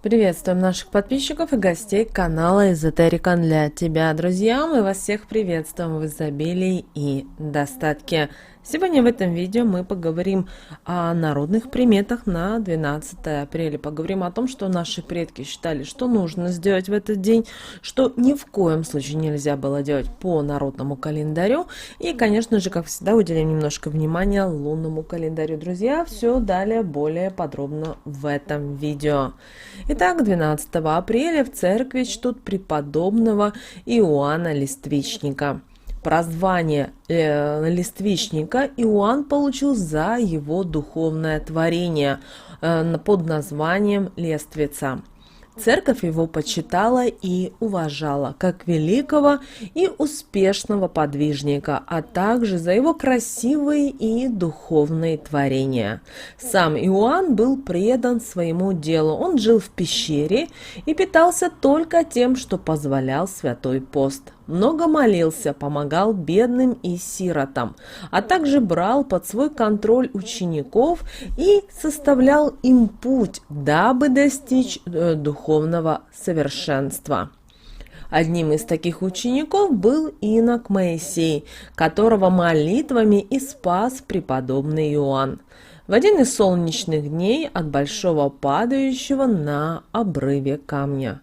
Приветствуем наших подписчиков и гостей канала Эзотерика для тебя, друзья! Мы вас всех приветствуем в изобилии и достатке. Сегодня в этом видео мы поговорим о народных приметах на 12 апреля. Поговорим о том, что наши предки считали, что нужно сделать в этот день, что ни в коем случае нельзя было делать по народному календарю. И, конечно же, как всегда, уделим немножко внимания лунному календарю. Друзья, все далее более подробно в этом видео. Итак, 12 апреля в церкви чтут преподобного Иоанна Листвичника. Прозвание Листвичника Иоанн получил за его духовное творение под названием Лествица. Церковь его почитала и уважала как великого и успешного подвижника, а также за его красивые и духовные творения. Сам Иоанн был предан своему делу. Он жил в пещере и питался только тем, что позволял святой пост. Много молился, помогал бедным и сиротам, а также брал под свой контроль учеников и составлял им путь, дабы достичь духовного совершенства. Одним из таких учеников был инок Моисей, которого молитвами и спас преподобный Иоанн в один из солнечных дней от большого падающего на обрыве камня.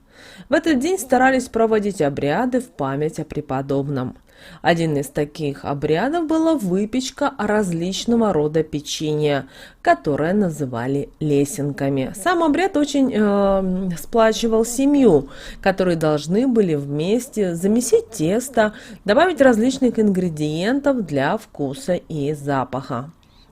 В этот день старались проводить обряды в память о преподобном. Один из таких обрядов была выпечка различного рода печенья, которое называли лесенками. Сам обряд очень сплачивал семью, которые должны были вместе замесить тесто, добавить различных ингредиентов для вкуса и запаха.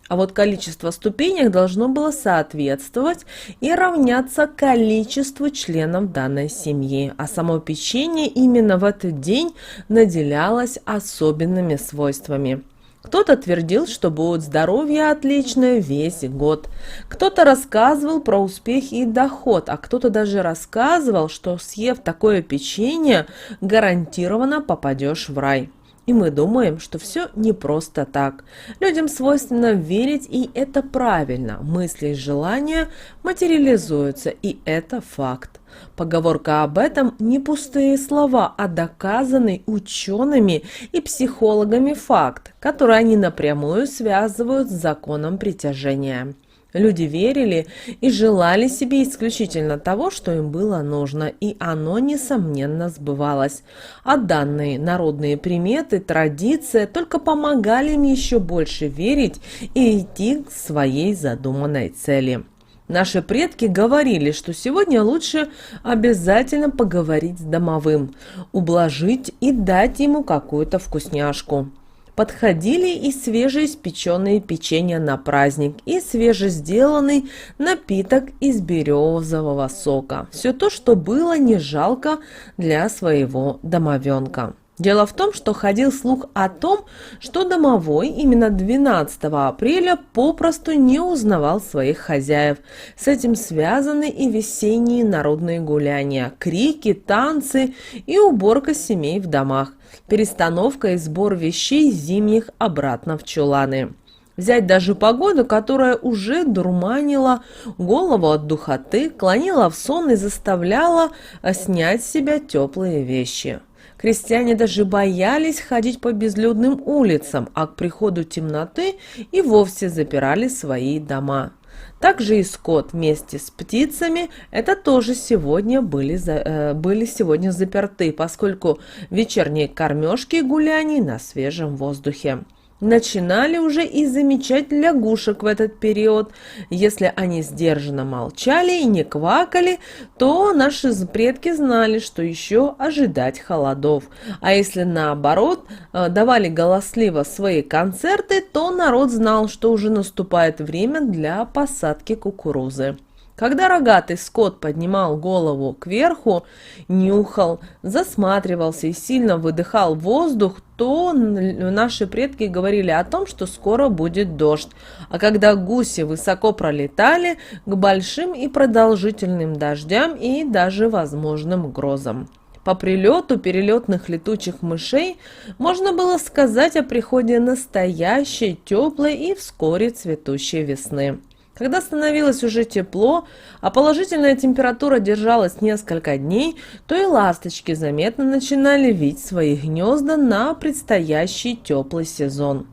А вот количество ступенек должно было соответствовать и равняться количеству членов данной семьи, а само печенье именно в этот день наделялось особенными свойствами. Кто-то твердил, что будет здоровье отличное весь год. Кто-то рассказывал про успех и доход, а кто-то даже рассказывал, что съев такое печенье, гарантированно попадешь в рай. И мы думаем, что все не просто так. Людям свойственно верить, и это правильно. Мысли и желания материализуются, и это факт. Поговорка об этом не пустые слова, а доказанный учеными и психологами факт, который они напрямую связывают с законом притяжения. Люди верили и желали себе исключительно того, что им было нужно, и оно, несомненно, сбывалось. А данные народные приметы, традиции только помогали им еще больше верить и идти к своей задуманной цели. Наши предки говорили, что сегодня лучше обязательно поговорить с домовым, ублажить и дать ему какую-то вкусняшку. Подходили и свежеиспеченные печенья на праздник, и свежесделанный напиток из березового сока. Все то, что было не жалко для своего домовенка. Дело в том, что ходил слух о том, что домовой именно 12 апреля попросту не узнавал своих хозяев. С этим связаны и весенние народные гуляния, крики, танцы и уборка семей в домах, перестановка и сбор вещей зимних обратно в чуланы. Взять даже погоду, которая уже дурманила голову от духоты, клонила в сон и заставляла снять с себя теплые вещи. Крестьяне даже боялись ходить по безлюдным улицам, а к приходу темноты и вовсе запирали свои дома. Также и скот вместе с птицами это тоже сегодня были сегодня заперты, поскольку вечерние кормежки и гуляний на свежем воздухе. Начинали уже и замечать лягушек в этот период. Если они сдержанно молчали и не квакали, то наши предки знали, что еще ожидать холодов. А если наоборот давали голосливо свои концерты, то народ знал, что уже наступает время для посадки кукурузы. Когда рогатый скот поднимал голову кверху, нюхал, засматривался и сильно выдыхал воздух, то наши предки говорили о том, что скоро будет дождь. А когда гуси высоко пролетали, к большим и продолжительным дождям и даже возможным грозам. По прилету перелетных летучих мышей можно было сказать о приходе настоящей, теплой и вскоре цветущей весны. Когда становилось уже тепло, а положительная температура держалась несколько дней, то и ласточки заметно начинали вить свои гнезда на предстоящий теплый сезон.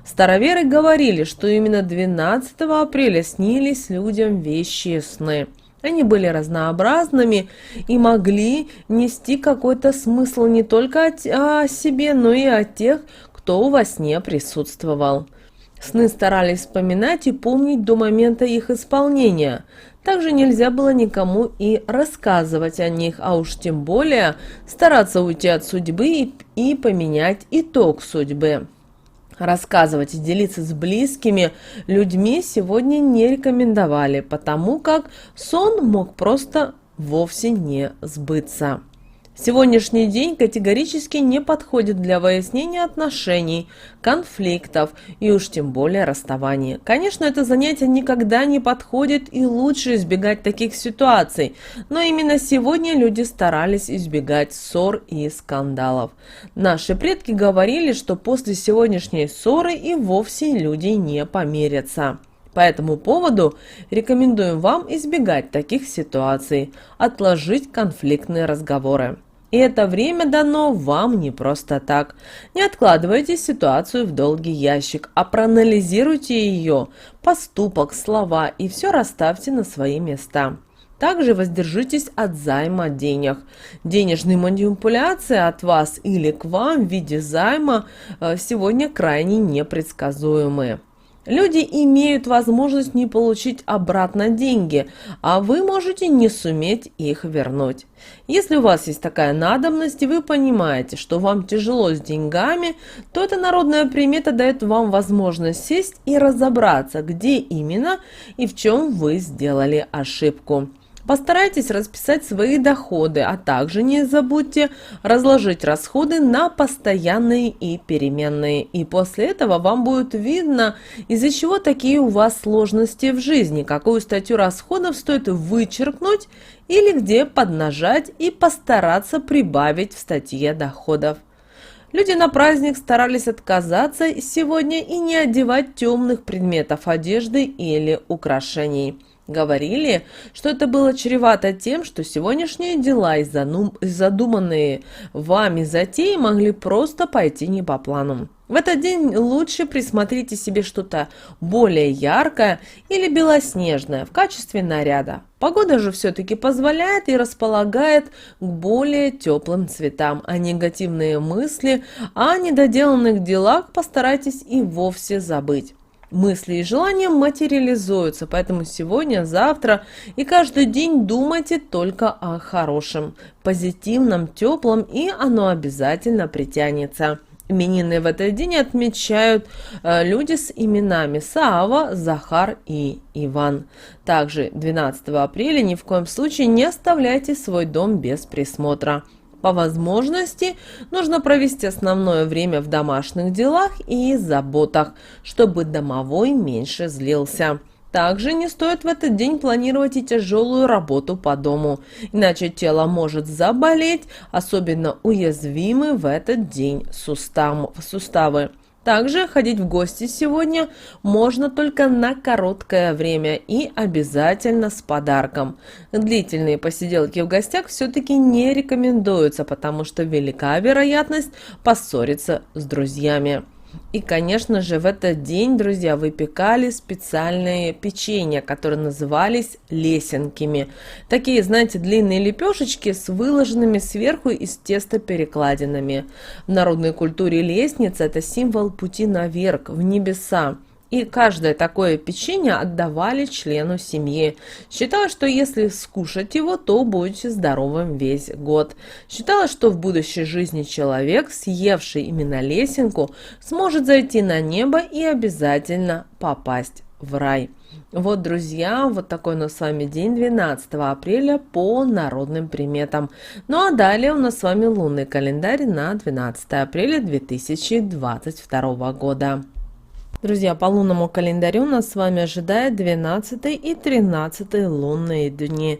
Староверы говорили, что именно 12 апреля снились людям вещие сны. Они были разнообразными и могли нести какой-то смысл не только о себе, но и о тех, кто во сне присутствовал. Сны старались вспоминать и помнить до момента их исполнения. Также нельзя было никому и рассказывать о них, а уж тем более стараться уйти от судьбы и поменять итог судьбы. Рассказывать и делиться с близкими людьми сегодня не рекомендовали, потому как сон мог просто вовсе не сбыться. Сегодняшний день категорически не подходит для выяснения отношений, конфликтов и уж тем более расставаний. Конечно, это занятие никогда не подходит и лучше избегать таких ситуаций, но именно сегодня люди старались избегать ссор и скандалов. Наши предки говорили, что после сегодняшней ссоры и вовсе люди не помирятся. По этому поводу рекомендуем вам избегать таких ситуаций, отложить конфликтные разговоры. И это время дано вам не просто так. Не откладывайте ситуацию в долгий ящик, а проанализируйте ее, поступок, слова и все расставьте на свои места. Также воздержитесь от займа денег. Денежные манипуляции от вас или к вам в виде займа сегодня крайне непредсказуемые. Люди имеют возможность не получить обратно деньги, а вы можете не суметь их вернуть. Если у вас есть такая надобность, и вы понимаете, что вам тяжело с деньгами, то эта народная примета дает вам возможность сесть и разобраться, где именно и в чем вы сделали ошибку. Постарайтесь расписать свои доходы, а также не забудьте разложить расходы на постоянные и переменные. И после этого вам будет видно, из-за чего такие у вас сложности в жизни, какую статью расходов стоит вычеркнуть или где поднажать и постараться прибавить в статье доходов. Люди на праздник старались отказаться сегодня и не одевать темных предметов одежды или украшений. Говорили, что это было чревато тем, что сегодняшние дела и задуманные вами затеи могли просто пойти не по плану. В этот день лучше присмотрите себе что-то более яркое или белоснежное в качестве наряда. Погода же все-таки позволяет и располагает к более теплым цветам, а негативные мысли о недоделанных делах постарайтесь и вовсе забыть. Мысли и желания материализуются, поэтому сегодня, завтра и каждый день думайте только о хорошем, позитивном, теплом, и оно обязательно притянется. Именины в этот день отмечают люди с именами Саава, Захар и Иван. Также 12 апреля ни в коем случае не оставляйте свой дом без присмотра. По возможности нужно провести основное время в домашних делах и заботах, чтобы домовой меньше злился. Также не стоит в этот день планировать и тяжелую работу по дому, иначе тело может заболеть, особенно уязвимы в этот день суставы. Также ходить в гости сегодня можно только на короткое время и обязательно с подарком. Длительные посиделки в гостях все-таки не рекомендуются, потому что велика вероятность поссориться с друзьями. И, конечно же, в этот день, друзья, выпекали специальные печенья, которые назывались лесенками. Такие, знаете, длинные лепешечки с выложенными сверху из теста перекладинами. В народной культуре лестница – это символ пути наверх, в небеса. И каждое такое печенье отдавали члену семьи. Считалось, что если скушать его, то будете здоровым весь год. Считалось, что в будущей жизни человек, съевший именно лесенку, сможет зайти на небо и обязательно попасть в рай. Вот, друзья, вот такой у нас с вами день 12 апреля по народным приметам. Ну а далее у нас с вами лунный календарь на 12 апреля 2022 года. Друзья, по лунному календарю нас с вами ожидает 12 и 13 лунные дни.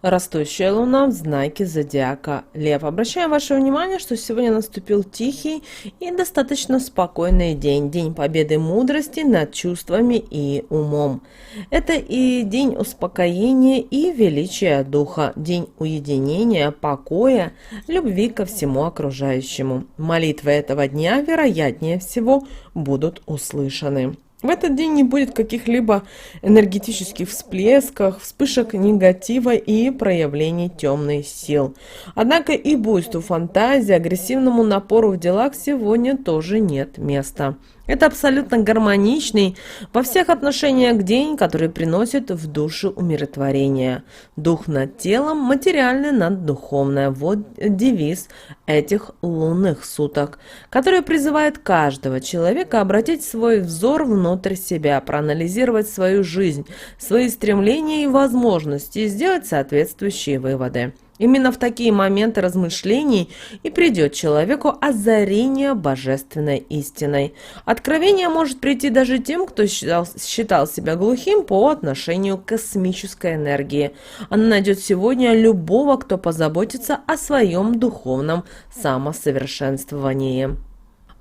Растущая луна в знаке зодиака Лев. Обращаем ваше внимание, что сегодня наступил тихий и достаточно спокойный день. День победы мудрости над чувствами и умом. Это и день успокоения и величия духа. День уединения, покоя, любви ко всему окружающему. Молитвы этого дня, вероятнее всего, будут услышаны. В этот день не будет каких-либо энергетических всплесков, вспышек негатива и проявлений темных сил. Однако и буйству фантазии, агрессивному напору в делах сегодня тоже нет места. Это абсолютно гармоничный во всех отношениях день, который приносит в душу умиротворение. Дух над телом, материальное над духовное. Вот девиз этих лунных суток, который призывает каждого человека обратить свой взор внутрь себя, проанализировать свою жизнь, свои стремления и возможности и сделать соответствующие выводы. Именно в такие моменты размышлений и придет человеку озарение божественной истиной. Откровение может прийти даже тем, кто считал себя глухим по отношению к космической энергии. Она найдет сегодня любого, кто позаботится о своем духовном самосовершенствовании.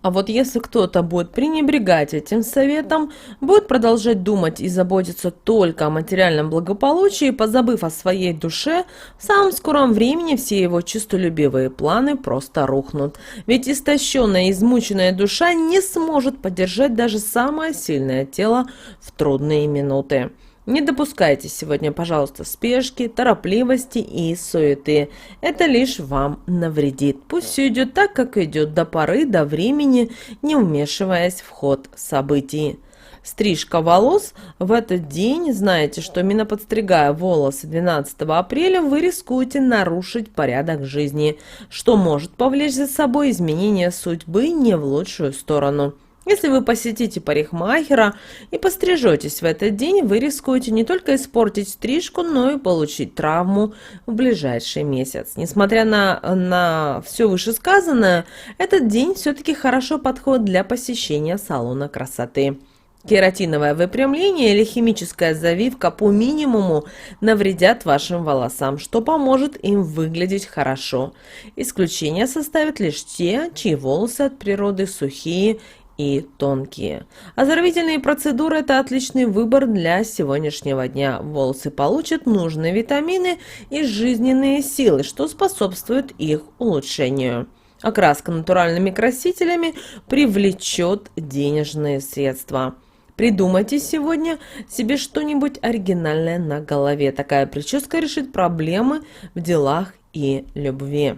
А вот если кто-то будет пренебрегать этим советом, будет продолжать думать и заботиться только о материальном благополучии, позабыв о своей душе, в самом скором времени все его честолюбивые планы просто рухнут. Ведь истощенная и измученная душа не сможет поддержать даже самое сильное тело в трудные минуты. Не допускайте сегодня, пожалуйста, спешки, торопливости и суеты. Это лишь вам навредит. Пусть все идет так, как идет, до поры, до времени, не вмешиваясь в ход событий. Стрижка волос в этот день. Знаете, что именно подстригая волосы 12 апреля, вы рискуете нарушить порядок жизни, что может повлечь за собой изменение судьбы не в лучшую сторону. Если вы посетите парикмахера и пострижетесь в этот день, вы рискуете не только испортить стрижку, но и получить травму в ближайший месяц. Несмотря на все вышесказанное, этот день все-таки хорошо подходит для посещения салона красоты. Кератиновое выпрямление или химическая завивка по минимуму навредят вашим волосам, что поможет им выглядеть хорошо. Исключение составят лишь те, чьи волосы от природы сухие и тонкие. Оздоровительные процедуры – это отличный выбор для сегодняшнего дня. Волосы получат нужные витамины и жизненные силы, что способствует их улучшению. Окраска натуральными красителями привлечет денежные средства. Придумайте сегодня себе что-нибудь оригинальное на голове. Такая прическа решит проблемы в делах и любви.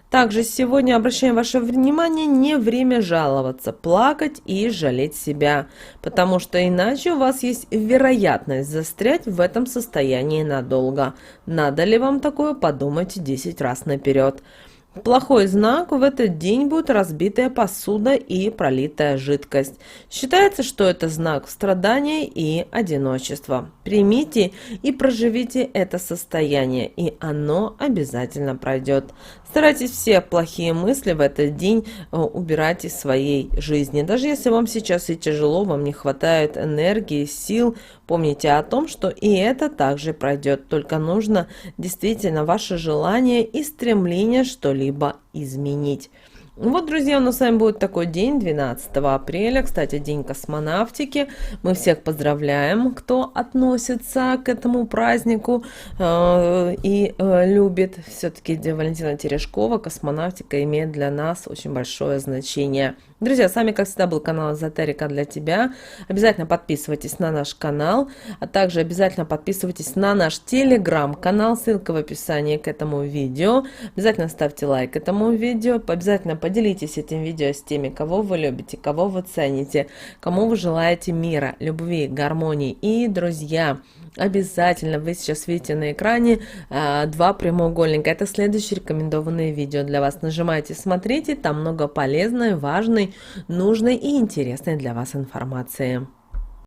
Также сегодня обращаем ваше внимание, не время жаловаться, плакать и жалеть себя, потому что иначе у вас есть вероятность застрять в этом состоянии надолго. Надо ли вам такое, подумайте 10 раз наперед. Плохой знак: в этот день будет разбитая посуда и пролитая жидкость. Считается, что это знак страдания и одиночества. Примите и проживите это состояние, и оно обязательно пройдет. Старайтесь все плохие мысли в этот день убирать из своей жизни. Даже если вам сейчас и тяжело, вам не хватает энергии, сил, помните о том, что и это также пройдет. Только нужно действительно ваше желание и стремление что-либо изменить. Вот, друзья, у нас с вами будет такой день, 12 апреля, кстати, день космонавтики. Мы всех поздравляем, кто относится к этому празднику и любит. Все-таки Валентина Терешкова, космонавтика имеет для нас очень большое значение. Друзья, с вами, как всегда, был канал Эзотерика для тебя. Обязательно подписывайтесь на наш канал, а также обязательно подписывайтесь на наш телеграм-канал, ссылка в описании к этому видео. Обязательно ставьте лайк этому видео, обязательно поделитесь этим видео с теми, кого вы любите, кого вы цените, кому вы желаете мира, любви, гармонии. И, друзья, обязательно вы сейчас видите на экране два прямоугольника. Это следующие рекомендованные видео для вас. Нажимайте, смотрите, там много полезной, важной, нужной и интересной для вас информации.